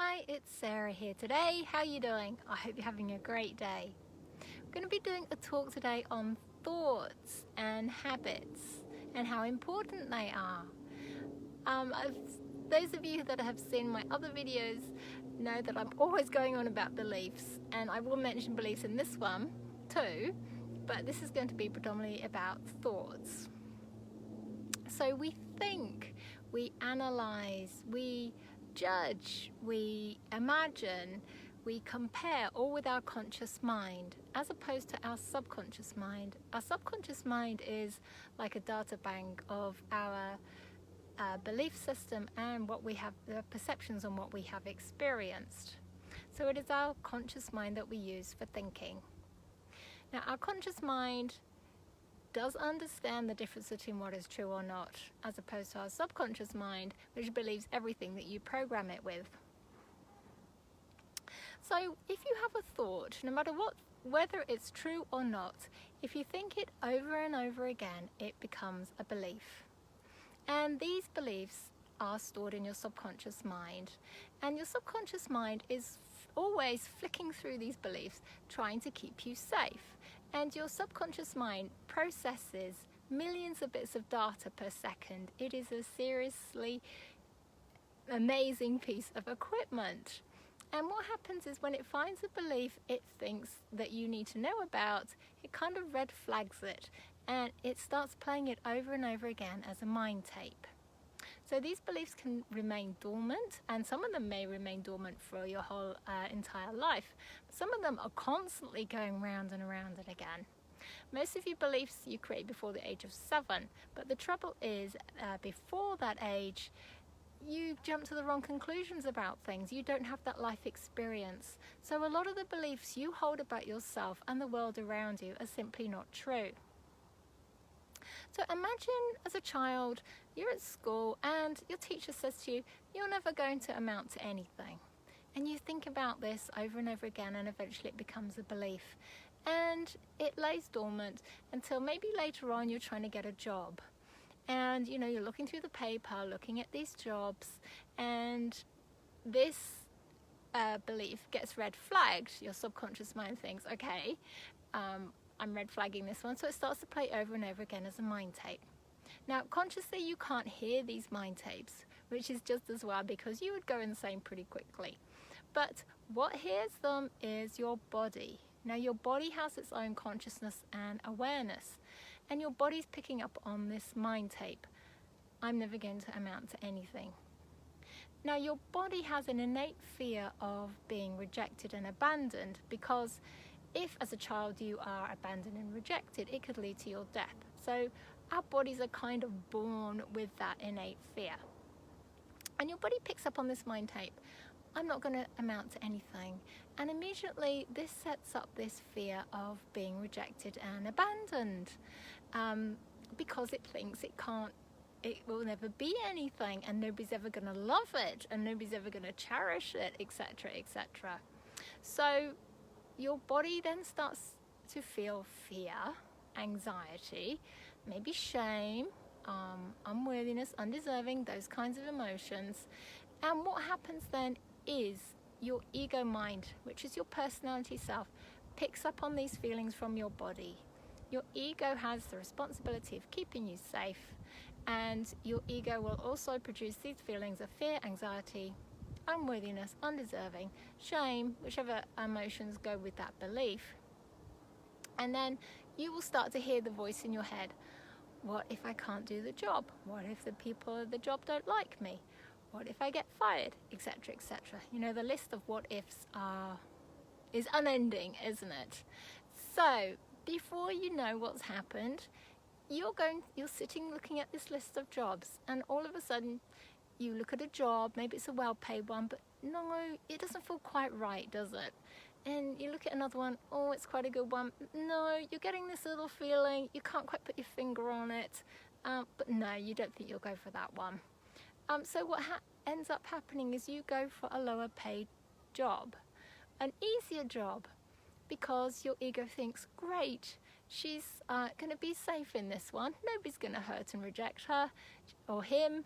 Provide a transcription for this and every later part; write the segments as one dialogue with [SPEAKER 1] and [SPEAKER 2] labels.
[SPEAKER 1] Hi, it's Sarah here today. How are you doing? I hope you're having a great day. I'm going to be doing a talk today on thoughts and habits and how important they are. Those of you that have seen my other videos know that I'm always going on about beliefs, and I will mention beliefs in this one too, but this is going to be predominantly about thoughts. So we think, we analyze, we judge, we imagine, we compare, all with our conscious mind as opposed to our subconscious mind. Our subconscious mind is like a data bank of our belief system and what we have, the perceptions on what we have experienced. So it is our conscious mind that we use for thinking. Now, our conscious mind does understand the difference between what is true or not, as opposed to our subconscious mind, which believes everything that you program it with. So if you have a thought, no matter what, whether it's true or not, if you think it over and over again, it becomes a belief. And these beliefs are stored in your subconscious mind. And your subconscious mind is always flicking through these beliefs, trying to keep you safe. And your subconscious mind processes millions of bits of data per second. It is a seriously amazing piece of equipment. And what happens is when it finds a belief it thinks that you need to know about, it kind of red flags it, and it starts playing it over and over again as a mind tape. So these beliefs can remain dormant, and some of them may remain dormant for your whole entire life. Some of them are constantly going round and around and again. Most of your beliefs you create before the age of 7, but the trouble is before that age, you jump to the wrong conclusions about things. You don't have that life experience. So a lot of the beliefs you hold about yourself and the world around you are simply not true. So imagine as a child, you're at school and your teacher says to you, you're never going to amount to anything. And you think about this over and over again, and eventually it becomes a belief. And it lays dormant until maybe later on you're trying to get a job. And you're looking through the paper, looking at these jobs, and this belief gets red flagged. Your subconscious mind thinks, okay, I'm red flagging this one, so it starts to play over and over again as a mind tape. Now, consciously you can't hear these mind tapes, which is just as well, because you would go insane pretty quickly. But what hears them is your body. Now, your body has its own consciousness and awareness, and your body's picking up on this mind tape. I'm never going to amount to anything. Now, your body has an innate fear of being rejected and abandoned, because if as a child you are abandoned and rejected, it could lead to your death. So our bodies are kind of born with that innate fear. And your body picks up on this mind tape. I'm not going to amount to anything. And immediately this sets up this fear of being rejected and abandoned, because it thinks it will never be anything, and nobody's ever going to love it, and nobody's ever going to cherish it, etc., etc. So your body then starts to feel fear, anxiety, maybe shame, unworthiness, undeserving, those kinds of emotions. And what happens then is your ego mind, which is your personality self, picks up on these feelings from your body. Your ego has the responsibility of keeping you safe, and your ego will also produce these feelings of fear, anxiety, unworthiness, undeserving, shame, whichever emotions go with that belief. And then you will start to hear the voice in your head. What if I can't do the job? What if the people at the job don't like me? What if I get fired? Etc., etc. The list of what ifs is unending, isn't it? So before you know what's happened, you're sitting looking at this list of jobs, and all of a sudden you look at a job, maybe it's a well-paid one, but no, it doesn't feel quite right, does it? And you look at another one, oh, it's quite a good one. No, you're getting this little feeling, you can't quite put your finger on it, but no, you don't think you'll go for that one. So what ends up happening is you go for a lower paid job, an easier job, because your ego thinks, great, she's going to be safe in this one. Nobody's going to hurt and reject her or him.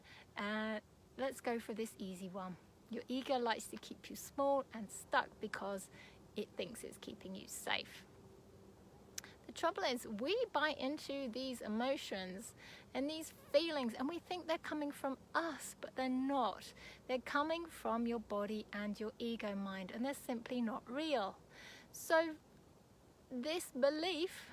[SPEAKER 1] Let's go for this easy one. Your ego likes to keep you small and stuck because it thinks it's keeping you safe. The trouble is, we buy into these emotions and these feelings and we think they're coming from us, but they're not. They're coming from your body and your ego mind, and they're simply not real. So this belief,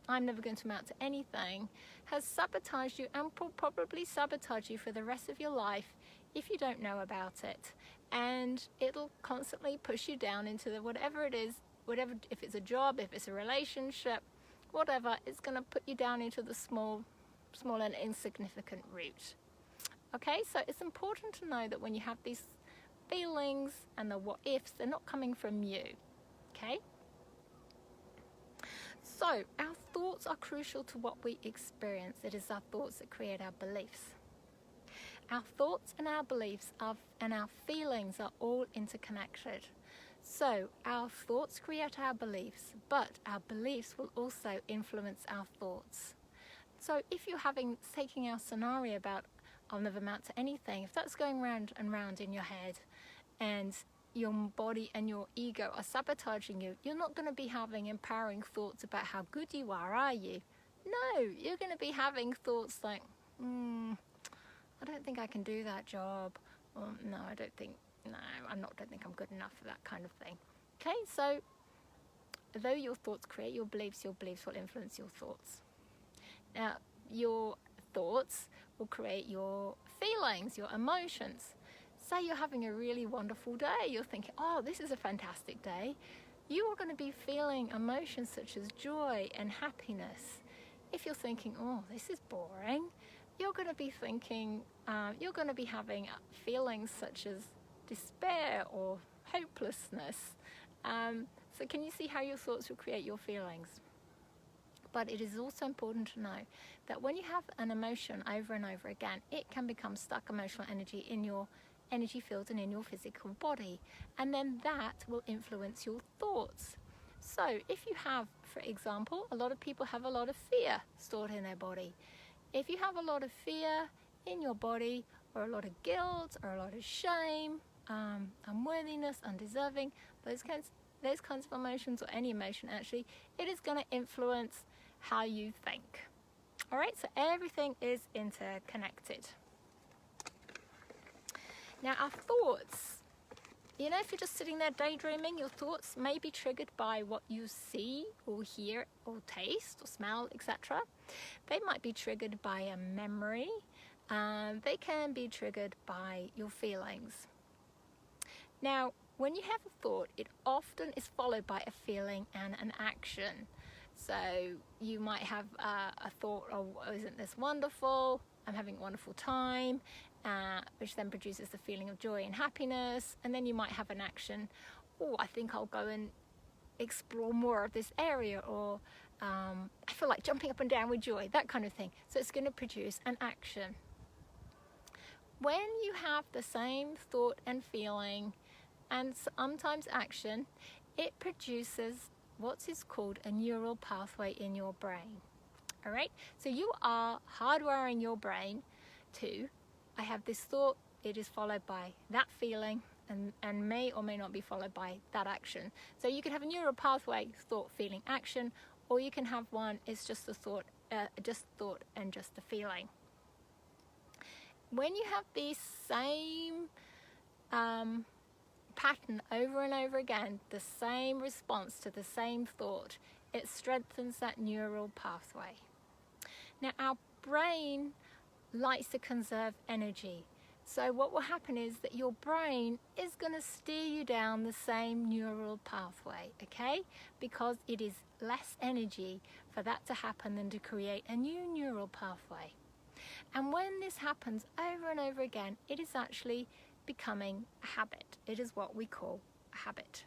[SPEAKER 1] I'm never going to amount to anything, has sabotaged you and will probably sabotage you for the rest of your life if you don't know about it. And it'll constantly push you down into whatever it is, whatever, if it's a job, if it's a relationship, whatever, it's going to put you down into the small and insignificant route. Okay, so it's important to know that when you have these feelings and the what ifs, they're not coming from you. Okay? So our thoughts are crucial to what we experience. It is our thoughts that create our beliefs. Our thoughts and our beliefs and our feelings are all interconnected. So our thoughts create our beliefs, but our beliefs will also influence our thoughts. So if you're taking our scenario about I'll never amount to anything, if that's going round and round in your head and your body and your ego are sabotaging you, you're not going to be having empowering thoughts about how good you are you? No, you're going to be having thoughts like, I don't think I can do that job. Or, I don't think I'm good enough for that kind of thing. Okay, so though your thoughts create your beliefs will influence your thoughts. Now, your thoughts will create your feelings, your emotions. Say you're having a really wonderful day. You're thinking, oh, this is a fantastic day. You are going to be feeling emotions such as joy and happiness. If you're thinking, oh, this is boring, you're going to be thinking, you're going to be having feelings such as despair or hopelessness. So can you see how your thoughts will create your feelings? But it is also important to know that when you have an emotion over and over again, it can become stuck emotional energy in your energy field and in your physical body. And then that will influence your thoughts. So if you have, for example, a lot of people have a lot of fear stored in their body. If you have a lot of fear in your body, or a lot of guilt, or a lot of shame, unworthiness, undeserving, those kinds of emotions, or any emotion actually, it is going to influence how you think. All right, so everything is interconnected. Now our thoughts, if you're just sitting there daydreaming, your thoughts may be triggered by what you see or hear or taste or smell, etc. They might be triggered by a memory. They can be triggered by your feelings. Now, when you have a thought, it often is followed by a feeling and an action. So you might have a thought, oh, isn't this wonderful? I'm having a wonderful time, which then produces the feeling of joy and happiness. And then you might have an action, oh, I think I'll go and explore more of this area, or I feel like jumping up and down with joy, that kind of thing. So it's going to produce an action. When you have the same thought and feeling and sometimes action, it produces what is called a neural pathway in your brain. All right, so you are hardwiring your brain to, I have this thought, it is followed by that feeling, and may or may not be followed by that action. So you can have a neural pathway, thought, feeling, action, or you can have one, it's just the thought, and just the feeling. When you have the same pattern over and over again, the same response to the same thought, it strengthens that neural pathway. Now, our brain likes to conserve energy. So what will happen is that your brain is going to steer you down the same neural pathway, okay? Because it is less energy for that to happen than to create a new neural pathway. And when this happens over and over again, it is actually becoming a habit. It is what we call a habit.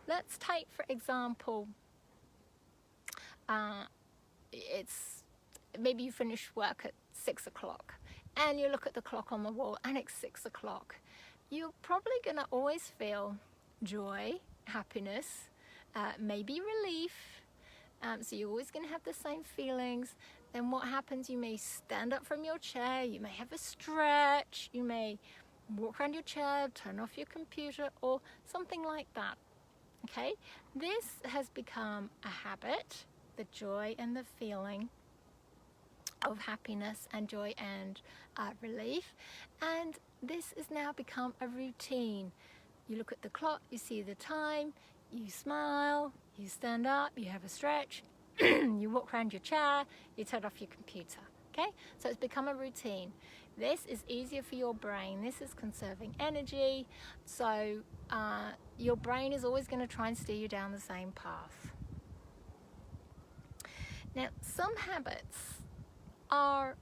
[SPEAKER 1] Let's take, for example, it's maybe you finish work at 6 o'clock and you look at the clock on the wall and it's 6 o'clock. You're probably going to always feel joy, happiness, maybe relief. So you're always going to have the same feelings. Then what happens? You may stand up from your chair, you may have a stretch, you may walk around your chair, turn off your computer, or something like that. Okay, this has become a habit, the joy and the feeling of happiness and joy and relief, and this has now become a routine. You look at the clock, you see the time, you smile, you stand up, you have a stretch, you walk around your chair, you turn off your computer. Okay, so it's become a routine. This is easier for your brain. This is conserving energy, so your brain is always going to try and steer you down the same path. Now, some habits are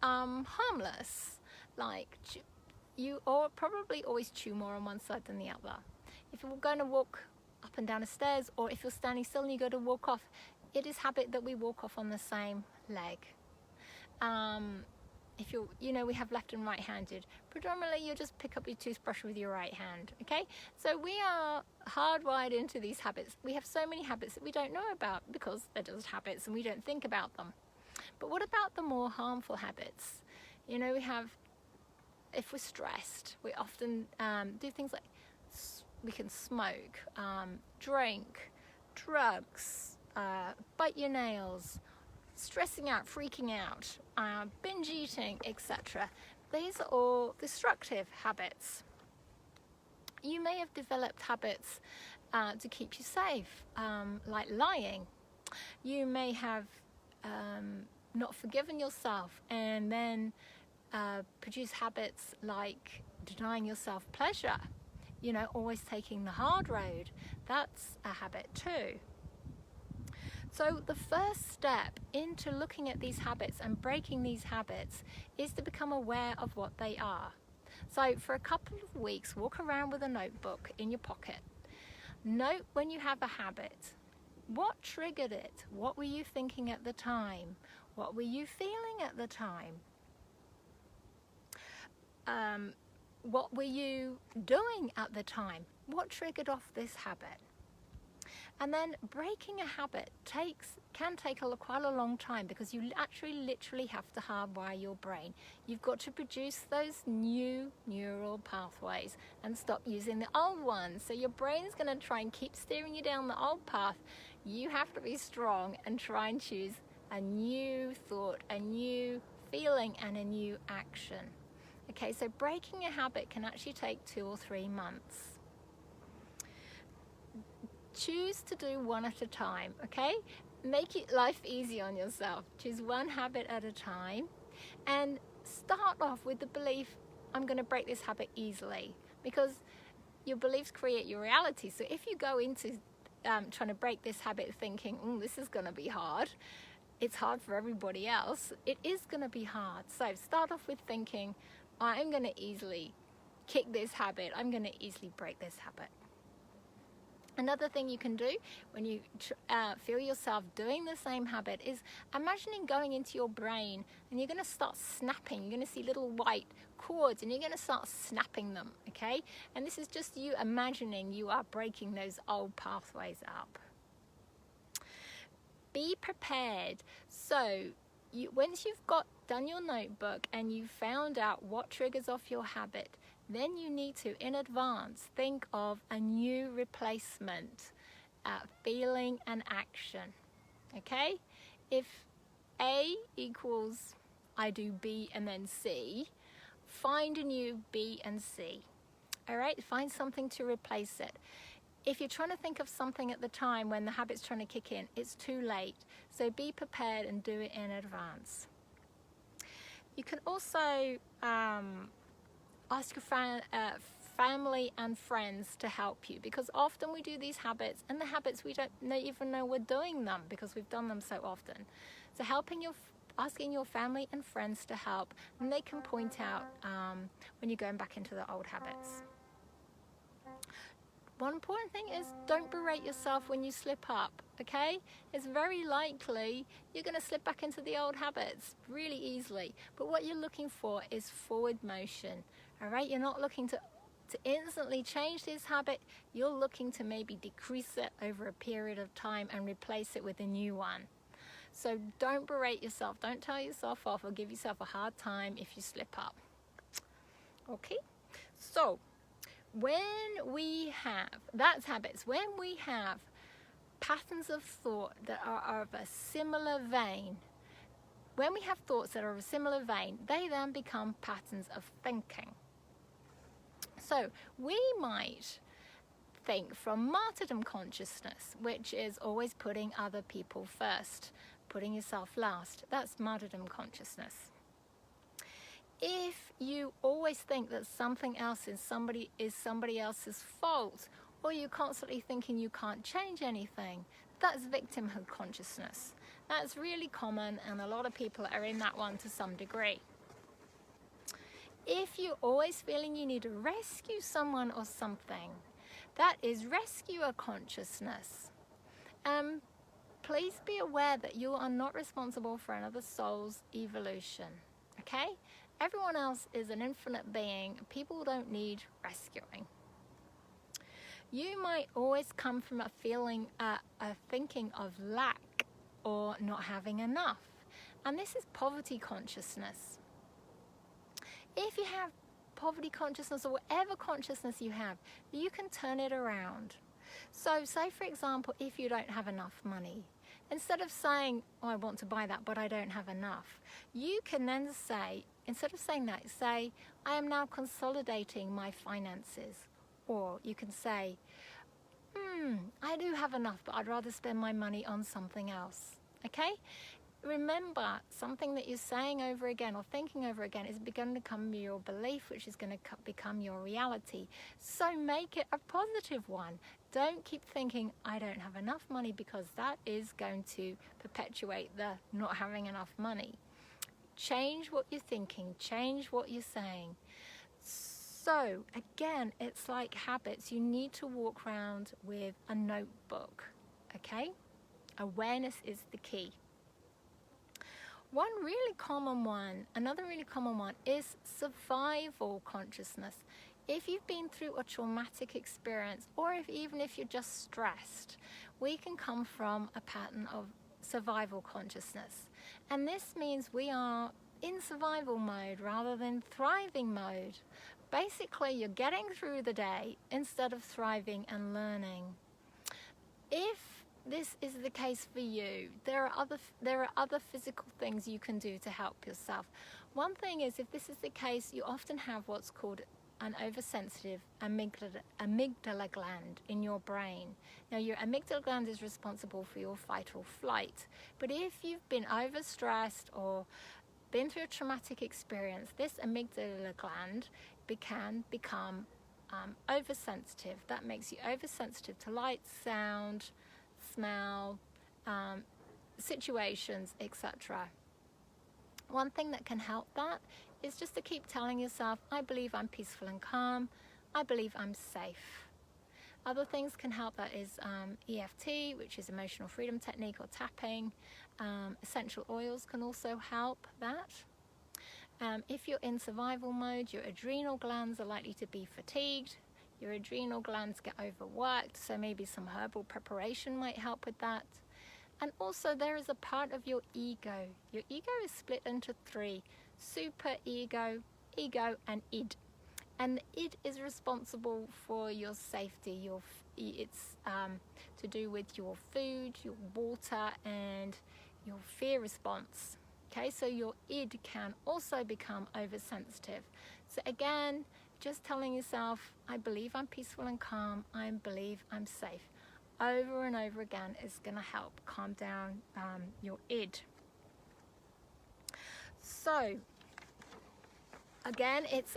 [SPEAKER 1] harmless, like you probably always chew more on one side than the other. If you're going to walk up and down the stairs, or if you're standing still and you go to walk off, it is habit that we walk off on the same leg. If we have left and right-handed. Predominantly, you'll just pick up your toothbrush with your right hand, okay? So we are hardwired into these habits. We have so many habits that we don't know about because they're just habits and we don't think about them. But what about the more harmful habits? We have, if we're stressed, we often do things like we can smoke, drink, drugs, bite your nails, stressing out, freaking out, binge eating, etc. These are all destructive habits. You may have developed habits to keep you safe, like lying. You may have not forgiven yourself and then produce habits like denying yourself pleasure, always taking the hard road. That's a habit too. So the first step into looking at these habits and breaking these habits is to become aware of what they are. So for a couple of weeks, walk around with a notebook in your pocket. Note when you have a habit. What triggered it? What were you thinking at the time? What were you feeling at the time? What were you doing at the time? What triggered off this habit? And then breaking a habit can take quite a long time because you actually literally have to hardwire your brain. You've got to produce those new neural pathways and stop using the old ones. So your brain's going to try and keep steering you down the old path. You have to be strong and try and choose a new thought, a new feeling, and a new action. Okay, so breaking a habit can actually take 2 or 3 months. Choose to do one at a time, okay? Make life easy on yourself. Choose one habit at a time and start off with the belief, I'm going to break this habit easily, because your beliefs create your reality. So if you go into trying to break this habit thinking, this is going to be hard, it's hard for everybody else, it is going to be hard. So start off with thinking, I'm going to easily kick this habit, I'm going to easily break this habit. Another thing you can do when you feel yourself doing the same habit is imagining going into your brain and you're going to start snapping. You're going to see little white cords and you're going to start snapping them, okay? And this is just you imagining you are breaking those old pathways up. Be prepared. So once you've done your notebook and you found out what triggers off your habit, then you need to, in advance, think of a new replacement, feeling and action, okay? If A equals I do B and then C, find a new B and C, all right? Find something to replace it. If you're trying to think of something at the time when the habit's trying to kick in, it's too late. So be prepared and do it in advance. You can also ask your family and friends to help you, because often we do these habits and the habits we don't even know we're doing them because we've done them so often. So asking your family and friends to help, and they can point out when you're going back into the old habits. One important thing is don't berate yourself when you slip up, okay? It's very likely you're going to slip back into the old habits really easily. But what you're looking for is forward motion, all right? You're not looking to instantly change this habit. You're looking to maybe decrease it over a period of time and replace it with a new one. So don't berate yourself. Don't tell yourself off or give yourself a hard time if you slip up. Okay? So when we have, that's habits, when we have patterns of thought that are of a similar vein, when we have thoughts that are of a similar vein, they then become patterns of thinking. So we might think from martyrdom consciousness, which is always putting other people first, putting yourself last. That's martyrdom consciousness. If you always think that something else is somebody else's fault, or you're constantly thinking you can't change anything, that's victimhood consciousness. That's really common, and a lot of people are in that one to some degree. If you're always feeling you need to rescue someone or something, that is rescuer consciousness. Please be aware that you are not responsible for another soul's evolution, okay? Everyone else is an infinite being. People don't need rescuing. You might always come from a feeling, a thinking of lack or not having enough. And this is poverty consciousness. If you have poverty consciousness or whatever consciousness you have, you can turn it around. So say, for example, if you don't have enough money, instead of saying, oh, I want to buy that, but I don't have enough, you can then say, instead of saying that, say, I am now consolidating my finances. Or you can say, I do have enough, but I'd rather spend my money on something else. Okay? Remember, something that you're saying over again or thinking over again is going to become your belief, which is going to become your reality. So make it a positive one. Don't keep thinking, I don't have enough money, because that is going to perpetuate the not having enough money. Change what you're thinking. Change what you're saying. So, again, it's like habits. You need to walk around with a notebook, okay? Awareness is the key. Another really common one is survival consciousness. If you've been through a traumatic experience, or even if you're just stressed, we can come from a pattern of survival consciousness. And this means we are in survival mode rather than thriving mode. Basically, you're getting through the day instead of thriving and learning. If this is the case for you, there are other physical things you can do to help yourself. One thing is, if this is the case, you often have what's called an oversensitive amygdala gland in your brain. Now, your amygdala gland is responsible for your fight or flight. But if you've been overstressed or been through a traumatic experience, this amygdala gland can become oversensitive. That makes you oversensitive to light, sound, smell, situations, etc. One thing that can help that is just to keep telling yourself, I believe I'm peaceful and calm. I believe I'm safe. Other things can help that is EFT, which is emotional freedom technique, or tapping. Essential oils can also help that. If you're in survival mode, your adrenal glands are likely to be fatigued. Your adrenal glands get overworked, so maybe some herbal preparation might help with that. And also, there is a part of your ego. Your ego is split into three: super ego, ego, and id. And the id is responsible for your safety. It's to do with your food, your water, and your fear response. Okay, so your id can also become oversensitive. So again, just telling yourself, I believe I'm peaceful and calm. I believe I'm safe. Over and over again is going to help calm down your id. So again, it's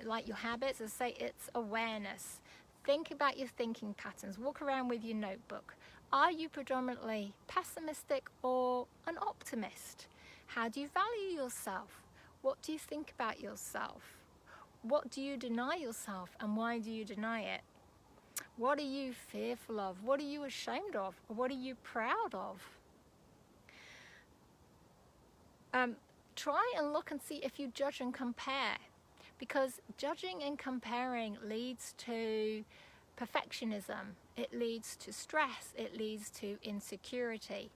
[SPEAKER 1] like your habits. I say it's awareness. Think about your thinking patterns. Walk around with your notebook. Are you predominantly pessimistic or an optimist? How do you value yourself? What do you think about yourself? What do you deny yourself, and why do you deny it? What are you fearful of? What are you ashamed of? Or what are you proud of? Try and look and see if you judge and compare, because judging and comparing leads to perfectionism. It leads to stress. It leads to insecurity.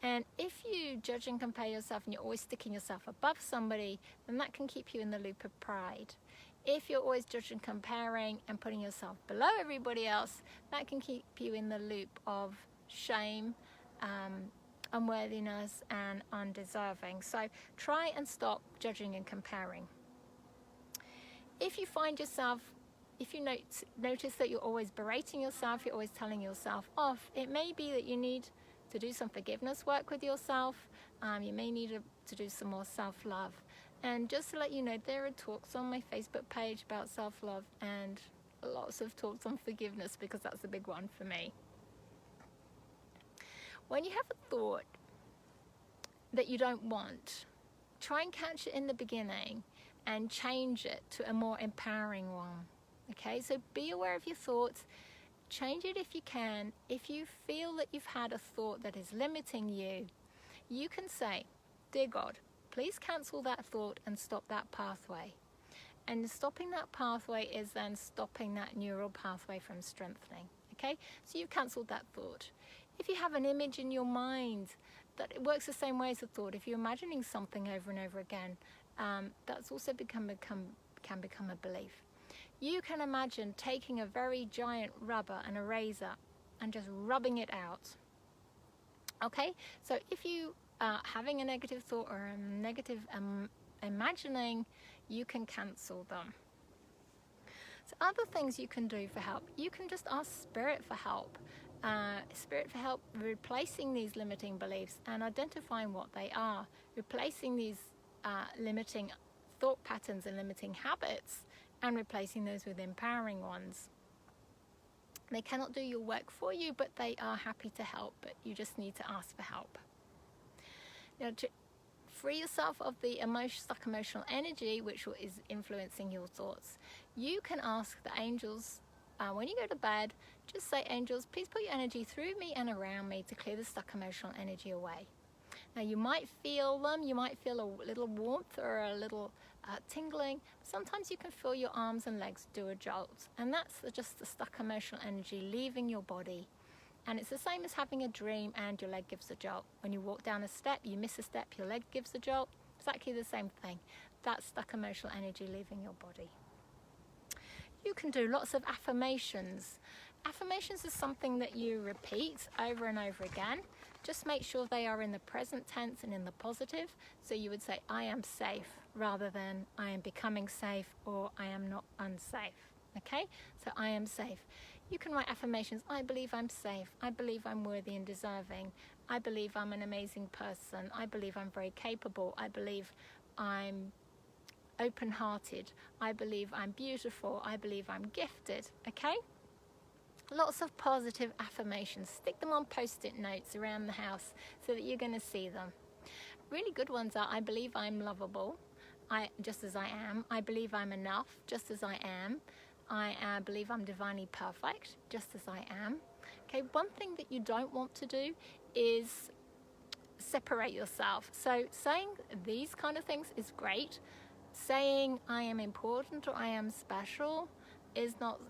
[SPEAKER 1] And if you judge and compare yourself and you're always sticking yourself above somebody, then that can keep you in the loop of pride. If you're always judging, comparing, and putting yourself below everybody else, that can keep you in the loop of shame, unworthiness, and undeserving. So try and stop judging and comparing. If you find yourself, if you notice that you're always berating yourself, you're always telling yourself off, it may be that you need to do some forgiveness work with yourself. You may need to do some more self-love. And just to let you know, there are talks on my Facebook page about self-love and lots of talks on forgiveness, because that's a big one for me. When you have a thought that you don't want, try and catch it in the beginning and change it to a more empowering one. Okay, so be aware of your thoughts, change it if you can. If you feel that you've had a thought that is limiting you, you can say, "Dear God, please cancel that thought and stop that pathway." And stopping that pathway is then stopping that neural pathway from strengthening. Okay, so you've cancelled that thought. If you have an image in your mind that it works the same way as a thought, if you're imagining something over and over again, that's also can become a belief. You can imagine taking a very giant rubber and a razor and just rubbing it out. Okay, so if you are having a negative thought or a negative imagining, you can cancel them. So other things you can do for help, you can just ask Spirit for help. Spirit for help replacing these limiting beliefs and identifying what they are, replacing these limiting thought patterns and limiting habits, and replacing those with empowering ones. They cannot do your work for you, but they are happy to help, but you just need to ask for help. Now, to free yourself of the stuck emotional energy which is influencing your thoughts, you can ask the angels, when you go to bed, just say, "Angels, please put your energy through me and around me to clear the stuck emotional energy away." Now, you might feel them, you might feel a little warmth or a little tingling. Sometimes you can feel your arms and legs do a jolt, and that's just the stuck emotional energy leaving your body. And it's the same as having a dream and your leg gives a jolt. When you walk down a step, you miss a step, your leg gives a jolt. Exactly the same thing. That's stuck emotional energy leaving your body. You can do lots of affirmations. Affirmations is something that you repeat over and over again. Just make sure they are in the present tense and in the positive. So you would say, "I am safe," rather than "I am becoming safe" or "I am not unsafe." Okay, so I am safe. You can write affirmations. "I believe I'm safe. I believe I'm worthy and deserving. I believe I'm an amazing person. I believe I'm very capable. I believe I'm open-hearted. I believe I'm beautiful. I believe I'm gifted." Okay? Lots of positive affirmations. Stick them on post-it notes around the house so that you're going to see them. Really good ones are, "I believe I'm lovable, just as I am. I believe I'm enough, just as I am. I believe I'm divinely perfect, just as I am." Okay, one thing that you don't want to do is separate yourself. So saying these kind of things is great. Saying "I am important" or "I am special" is not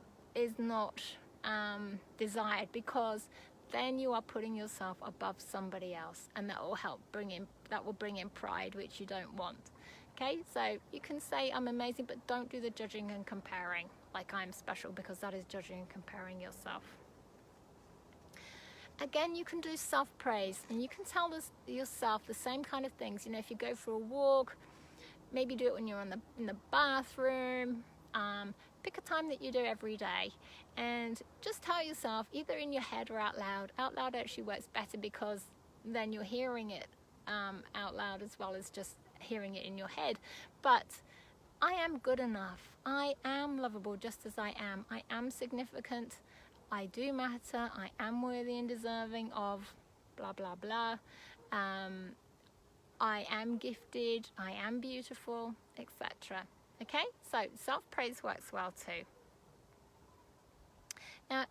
[SPEAKER 1] desired, because then you are putting yourself above somebody else, and that will bring in pride, which you don't want. Okay, so you can say "I'm amazing," but don't do the judging and comparing like "I'm special," because that is judging and comparing yourself. Again, you can do self-praise, and you can tell yourself the same kind of things. You know, if you go for a walk, maybe do it when you're in the bathroom. Pick a time that you do every day, and just tell yourself, either in your head or out loud. Out loud actually works better, because then you're hearing it out loud as well as just hearing it in your head. But "I am good enough. I am lovable just as I am. I am significant. I do matter. I am worthy and deserving of blah, blah, blah. I am gifted. I am beautiful," etc. Okay, so self-praise works well too. Now,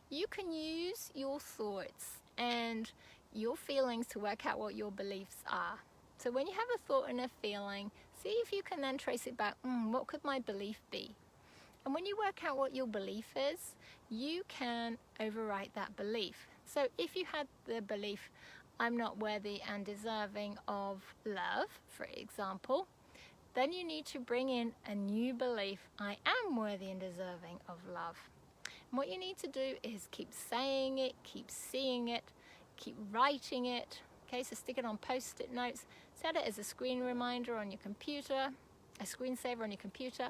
[SPEAKER 1] you can use your thoughts and your feelings to work out what your beliefs are. So when you have a thought and a feeling, see if you can then trace it back. What could my belief be? And when you work out what your belief is, you can overwrite that belief. So if you had the belief, "I'm not worthy and deserving of love," for example, then you need to bring in a new belief. I am worthy and deserving of love. And what you need to do is keep saying it, keep seeing it, keep writing it. Okay, so stick it on post-it notes, set it as a screen reminder on your computer, a screensaver on your computer,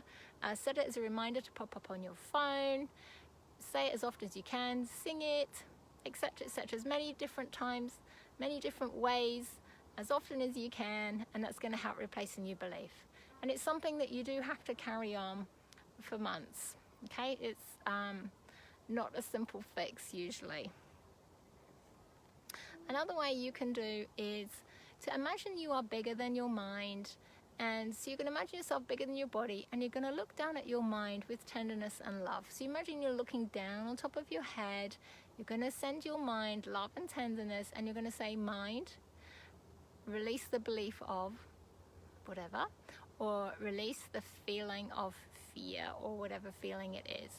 [SPEAKER 1] set it as a reminder to pop up on your phone, say it as often as you can, sing it, etc., etc., as many different times, many different ways, as often as you can, and that's going to help replace a new belief. And it's something that you do have to carry on for months, okay? It's not a simple fix usually. Another way you can do is to imagine you are bigger than your mind, and so you're going to imagine yourself bigger than your body, and you're going to look down at your mind with tenderness and love. So you imagine you're looking down on top of your head, you're going to send your mind love and tenderness, and you're going to say, mind, release the belief of whatever, or release the feeling of fear, or whatever feeling it is.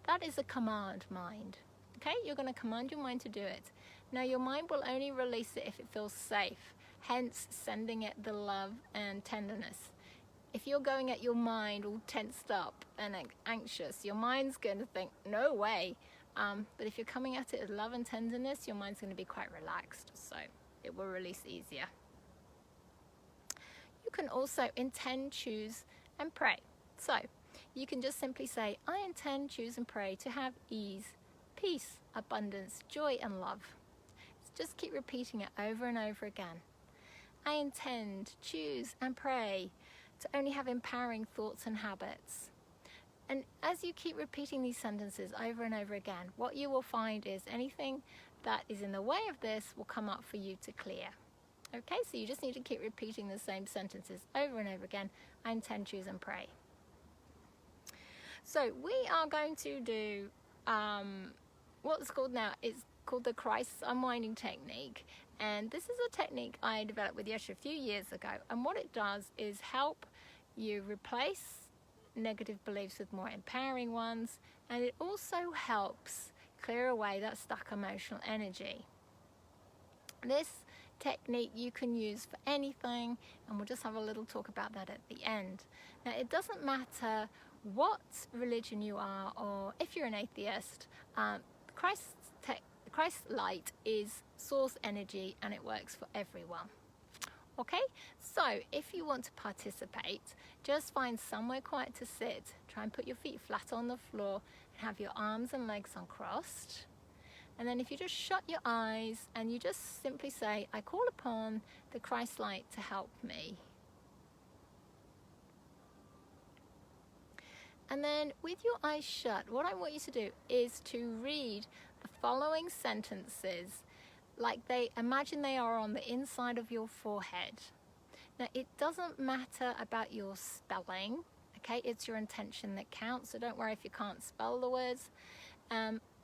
[SPEAKER 1] That is a command, mind. Okay, you're going to command your mind to do it. Now your mind will only release it if it feels safe, hence sending it the love and tenderness. If you're going at your mind all tensed up and anxious, your mind's going to think, no way. But if you're coming at it with love and tenderness, your mind's going to be quite relaxed, so it will release easier. You can also intend, choose, and pray. So you can just simply say, I intend, choose, and pray to have ease, peace, abundance, joy, and love. Just keep repeating it over and over again. I intend, choose, and pray to only have empowering thoughts and habits. And as you keep repeating these sentences over and over again, what you will find is anything that is in the way of this will come up for you to clear. Okay, so you just need to keep repeating the same sentences over and over again. I intend, choose, and pray. So we are going to do what's called now, it's called the Christ unwinding technique. And this is a technique I developed with Yesha a few years ago. And what it does is help you replace negative beliefs with more empowering ones. And it also helps clear away that stuck emotional energy. This technique you can use for anything, and we'll just have a little talk about that at the end. Now, it doesn't matter what religion you are, or if you're an atheist, Christ's light is source energy, and it works for everyone. Okay, so if you want to participate, just find somewhere quiet to sit. Try and put your feet flat on the floor and have your arms and legs uncrossed. And then if you just shut your eyes and you just simply say, I call upon the Christ light to help me. And then with your eyes shut, what I want you to do is to read the following sentences like imagine they are on the inside of your forehead. Now, it doesn't matter about your spelling, okay? It's your intention that counts, so don't worry if you can't spell the words.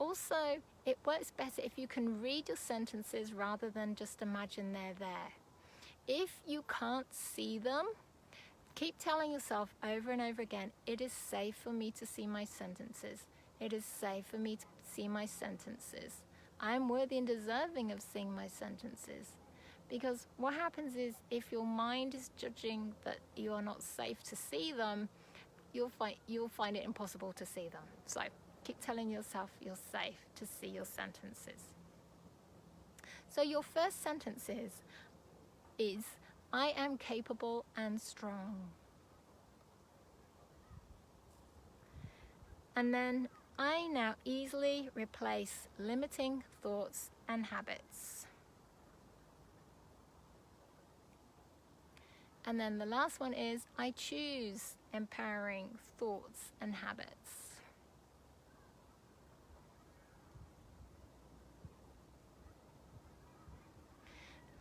[SPEAKER 1] Also, it works better if you can read your sentences rather than just imagine they're there. If you can't see them, keep telling yourself over and over again, it is safe for me to see my sentences. It is safe for me to see my sentences. I am worthy and deserving of seeing my sentences. Because what happens is, if your mind is judging that you are not safe to see them, you'll find it impossible to see them. So keep telling yourself you're safe to see your sentences. So your first sentence is I am capable and strong. And then I now easily replace limiting thoughts and habits. And then the last one is I choose empowering thoughts and habits.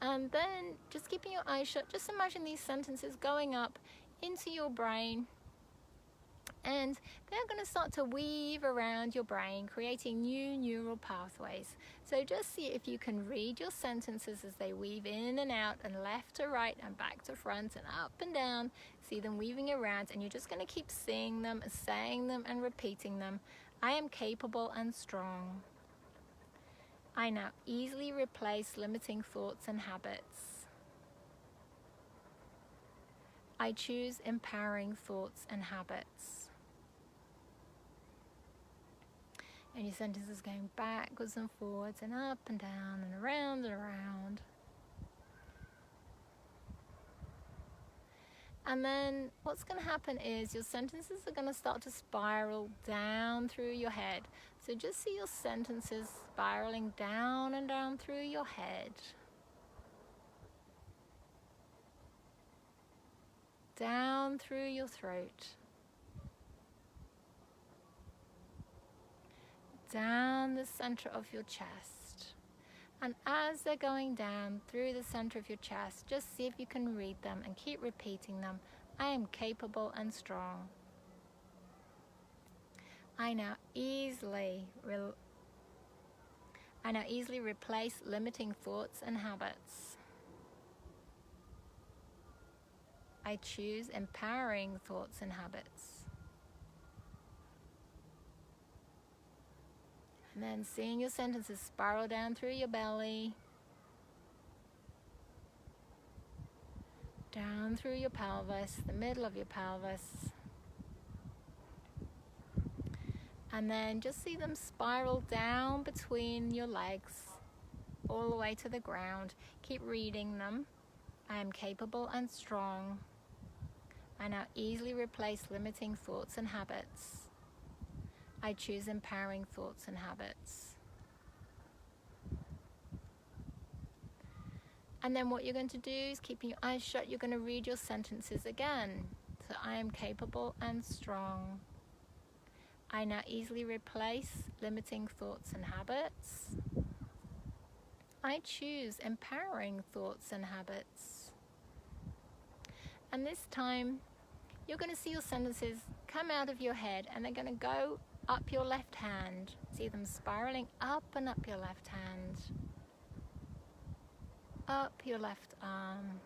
[SPEAKER 1] And then just keeping your eyes shut, just imagine these sentences going up into your brain, and they're going to start to weave around your brain, creating new neural pathways. So just see if you can read your sentences as they weave in and out, and left to right and back to front and up and down. See them weaving around, and you're just going to keep seeing them, saying them, and repeating them. I am capable and strong. I now easily replace limiting thoughts and habits. I choose empowering thoughts and habits. And your sentence is going backwards and forwards and up and down and around and around. And then what's going to happen is your sentences are going to start to spiral down through your head. So just see your sentences spiraling down and down through your head. Down through your throat. Down the center of your chest. And as they're going down through the center of your chest, just see if you can read them and keep repeating them. I am capable and strong. I now easily replace limiting thoughts and habits. I choose empowering thoughts and habits. And then seeing your sentences spiral down through your belly, down through your pelvis, the middle of your pelvis. And then just see them spiral down between your legs, all the way to the ground. Keep reading them. I am capable and strong. I now easily replace limiting thoughts and habits. I choose empowering thoughts and habits. And then what you're going to do is, keeping your eyes shut, you're going to read your sentences again. So I am capable and strong. I now easily replace limiting thoughts and habits. I choose empowering thoughts and habits. And this time, you're going to see your sentences come out of your head and they're going to go up your left hand. See them spiraling up and up your left hand. Up your left arm.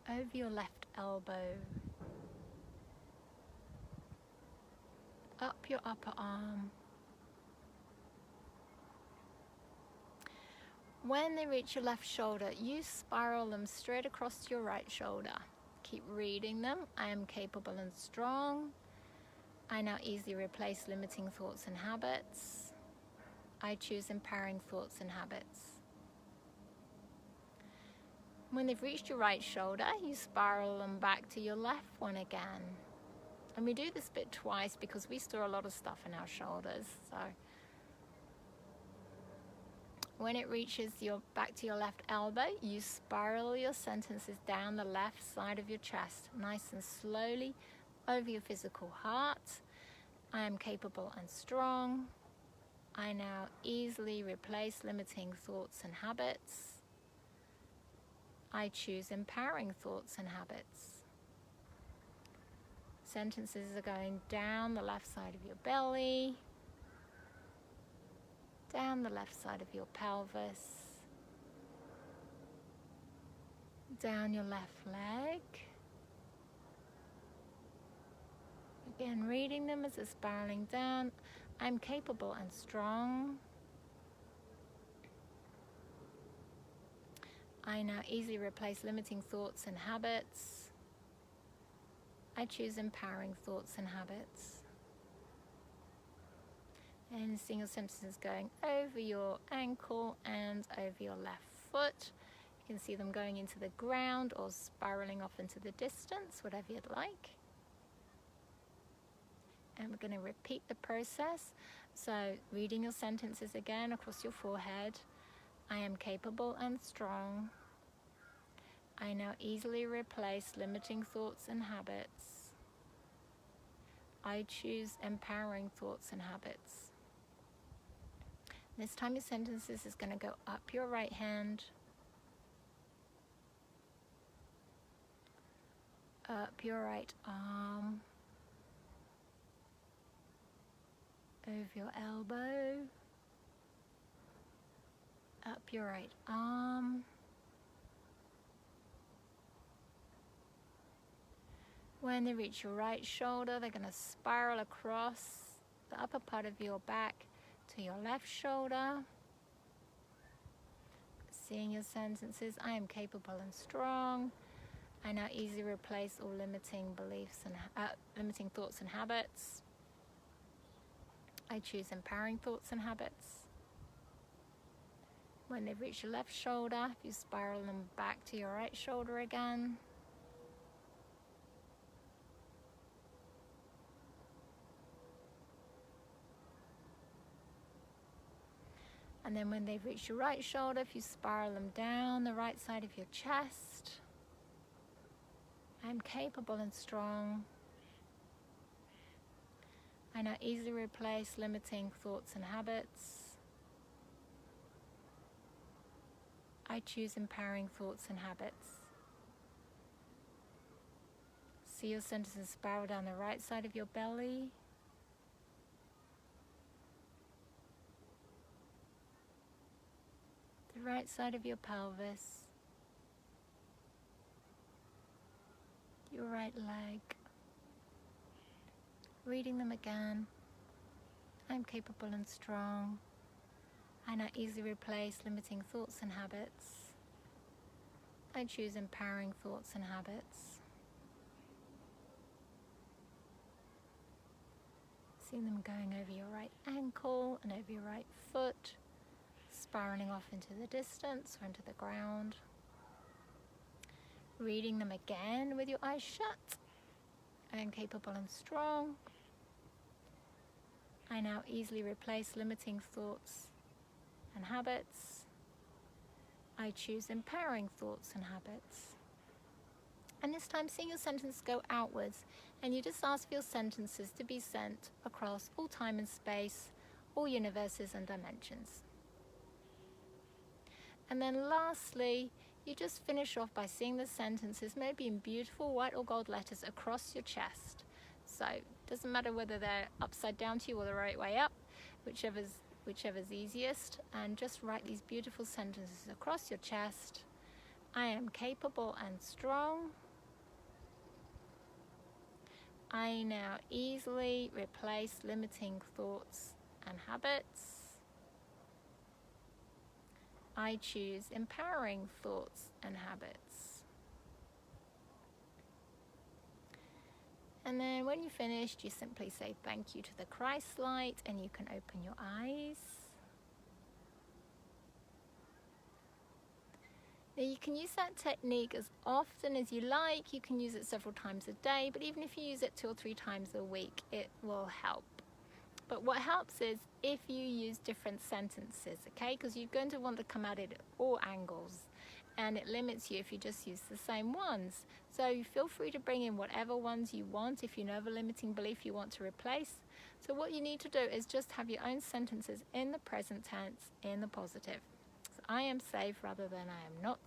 [SPEAKER 1] Over your left elbow. Up your upper arm. When they reach your left shoulder, you spiral them straight across your right shoulder. Keep reading them. I am capable and strong. I now easily replace limiting thoughts and habits. I choose empowering thoughts and habits. When they've reached your right shoulder, you spiral them back to your left one again. And we do this bit twice because we store a lot of stuff in our shoulders. So when it reaches back to your left elbow, you spiral your sentences down the left side of your chest, nice and slowly, over your physical heart. I am capable and strong. I now easily replace limiting thoughts and habits. I choose empowering thoughts and habits. Sentences are going down the left side of your belly, down the left side of your pelvis, down your left leg. Again, reading them as they're spiraling down. I'm capable and strong. I now easily replace limiting thoughts and habits. I choose empowering thoughts and habits. And seeing your sentences going over your ankle and over your left foot. You can see them going into the ground or spiraling off into the distance, whatever you'd like. And we're going to repeat the process. So reading your sentences again across your forehead. I am capable and strong. I now easily replace limiting thoughts and habits. I choose empowering thoughts and habits. This time your sentences is going to go up your right hand, up your right arm, over your elbow, up your right arm, when they reach your right shoulder, they're going to spiral across the upper part of your back to your left shoulder. seeing your sentences. I am capable and strong. I now easily replace all limiting beliefs and limiting thoughts and habits. I choose empowering thoughts and habits. When they've reached your left shoulder, if you spiral them back to your right shoulder again. And then when they've reached your right shoulder, if you spiral them down the right side of your chest. I am capable and strong. I now easily replace limiting thoughts and habits. I choose empowering thoughts and habits. See your sentences spiral down the right side of your belly. The right side of your pelvis. Your right leg. Reading them again. I'm capable and strong. I now easily replace limiting thoughts and habits. I choose empowering thoughts and habits. See them going over your right ankle and over your right foot, spiraling off into the distance or into the ground. Reading them again with your eyes shut. I am capable and strong. I now easily replace limiting thoughts and habits. I choose empowering thoughts and habits. And this time, seeing your sentence go outwards, and you just ask for your sentences to be sent across all time and space, all universes and dimensions. And then lastly, you just finish off by seeing the sentences maybe in beautiful white or gold letters across your chest. So it doesn't matter whether they're upside down to you or the right way up, whichever's easiest, and just write these beautiful sentences across your chest. I am capable and strong. I now easily replace limiting thoughts and habits. I choose empowering thoughts and habits. And then when you're finished, you simply say thank you to the Christ light, and you can open your eyes. Now you can use that technique as often as you like. You can use it several times a day, but even if you use it 2 or 3 times a week, it will help. But what helps is if you use different sentences, okay? Because you're going to want to come at it at all angles, and it limits you if you just use the same ones. So you feel free to bring in whatever ones you want if you know of a limiting belief you want to replace. So what you need to do is just have your own sentences in the present tense, in the positive. So I am safe rather than I am not,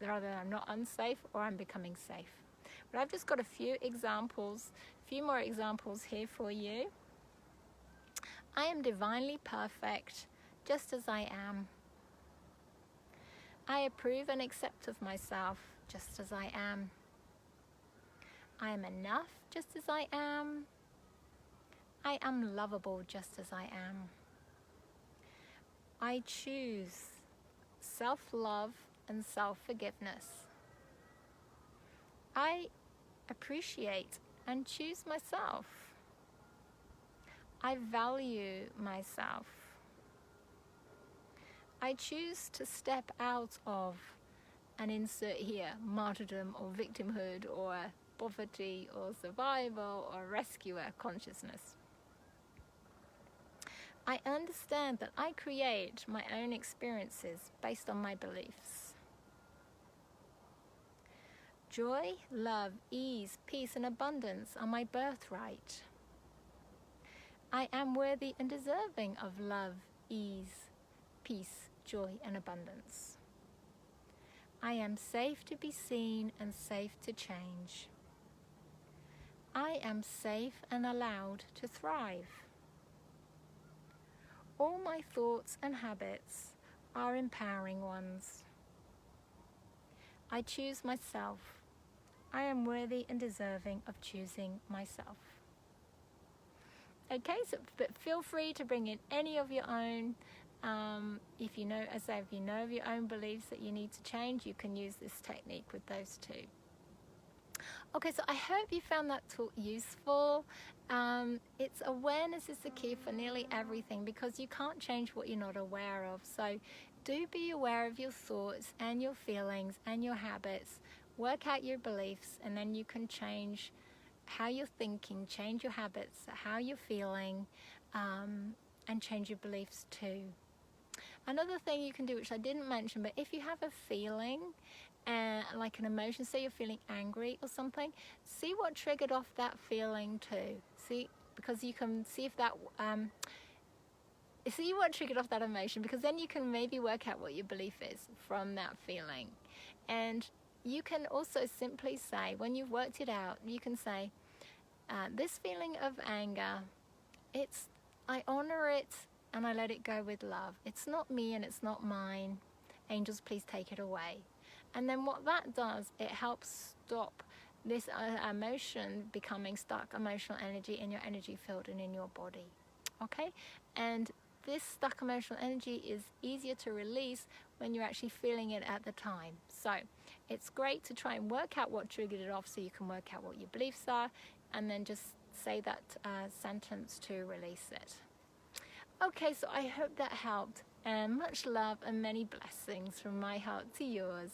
[SPEAKER 1] rather than I'm not unsafe or I'm becoming safe. But I've just got a few more examples here for you. I am divinely perfect, just as I am. I approve and accept of myself, just as I am. I am enough, just as I am. I am lovable, just as I am. I choose self-love and self-forgiveness. I appreciate and choose myself. I value myself. I choose to step out of and insert here martyrdom or victimhood or poverty or survival or rescuer consciousness. I understand that I create my own experiences based on my beliefs. Joy, love, ease, peace, and abundance are my birthright. I am worthy and deserving of love, ease, peace, joy, and abundance. I am safe to be seen and safe to change. I am safe and allowed to thrive. All my thoughts and habits are empowering ones. I choose myself. I am worthy and deserving of choosing myself. Okay, but feel free to bring in any of your own If you know, as I say, if you know of your own beliefs that you need to change, you can use this technique with those two. Okay, so I hope you found that talk useful. It's awareness is the key for nearly everything, because you can't change what you're not aware of. So do be aware of your thoughts and your feelings and your habits. Work out your beliefs, and then you can change how you're thinking, change your habits, how you're feeling, and change your beliefs too. Another thing you can do, which I didn't mention, but if you have a feeling, like an emotion, say you're feeling angry or something, see what triggered off that feeling too. See, because you can see if that, see what triggered off that emotion, because then you can maybe work out what your belief is from that feeling. And you can also simply say, when you've worked it out, you can say, this feeling of anger, I honor it and I let it go with love. It's not me and it's not mine. Angels, please take it away. And then what that does, it helps stop this emotion becoming stuck emotional energy in your energy field and in your body. Okay? And this stuck emotional energy is easier to release when you're actually feeling it at the time. So it's great to try and work out what triggered it off, so you can work out what your beliefs are, and then just say that sentence to release it. Okay, so I hope that helped, and much love and many blessings from my heart to yours.